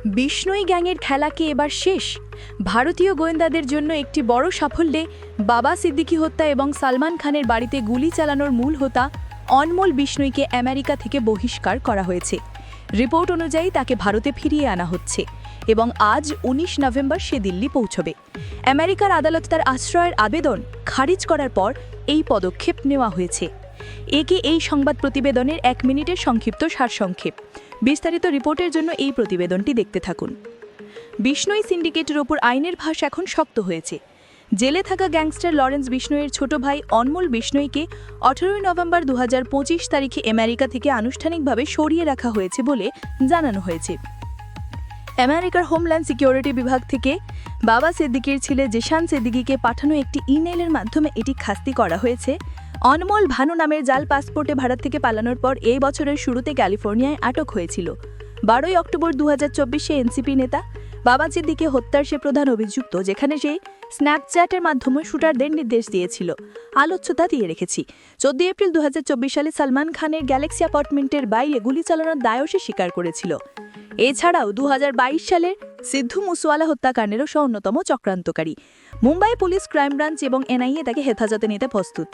বিষ্ণোই গ্যাংয়ের খেলা কি এবার শেষ? ভারতীয় গোয়েন্দাদের জন্য একটি বড় সাফল্যে বাবা সিদ্দিকী হত্যা এবং সালমান খানের বাড়িতে গুলি চালানোর মূল হোতা অনমোল বিষ্ণোইকে আমেরিকা থেকে বহিষ্কার করা হয়েছে। রিপোর্ট অনুযায়ী তাকে ভারতে ফিরিয়ে আনা হচ্ছে এবং আজ ১৯ নভেম্বর সে দিল্লি পৌঁছবে। আমেরিকার আদালত তার আশ্রয়ের আবেদন খারিজ করার পর এই পদক্ষেপ নেওয়া হয়েছে। একে এই সংবাদ প্রতিবেদনের ১ মিনিটের সংক্ষিপ্ত সারসংক্ষেপ। বিস্তারিত রিপোর্টের জন্য এই প্রতিবেদনটি দেখতে থাকুন। বিষ্ণোই সিন্ডিকেটের ওপর আইনের ভাষ এখন শক্ত হয়েছে। জেলে থাকা গ্যাংস্টার লরেন্স বিষ্ণোইয়ের ছোট ভাই অনমোল বিষ্ণোইকে ১৮ নভেম্বর ২০২৫ তারিখে আমেরিকা থেকে আনুষ্ঠানিকভাবে সরিয়ে রাখা হয়েছে বলে জানানো হয়েছে। আমেরিকার হোমল্যান্ড সিকিউরিটি বিভাগ থেকে বাবা সিদ্দিকীর ছেলে জিশান সিদ্দিকীকে পাঠানো একটি ইমেইলের মাধ্যমে এটি খাস্তি করা হয়েছে। অনমোল ভানু নামের জাল পাসপোর্টে ভারত থেকে পালানোর পর এই বছরের শুরুতে ক্যালিফোর্নিয়ায় আটক হয়েছিল। ১২ অক্টোবর ২০২৪ এনসিপি নেতা বাবা সিদ্দিকী হত্যার সে প্রধান অভিযুক্ত, যেখানে সে স্ন্যাপচ্যাটের মাধ্যমে শুটারদের নির্দেশ দিয়েছিল। আলোচ্যতা দিয়ে রেখেছি। ১৪ এপ্রিল ২০২৪ সালে সালমান খানের গ্যালাক্সি অ্যাপার্টমেন্টের বাইরে গুলি চালানোর দায়ও সে স্বীকার করেছিল। এছাড়াও ২০২২ সালের সিদ্ধু মুসওয়ালা হত্যাকাণ্ডেরও সে অন্যতম চক্রান্তকারী। মুম্বাই পুলিশ, ক্রাইম ব্রাঞ্চ এবং এনআইএ তাকে হেফাজতে নিতে প্রস্তুত।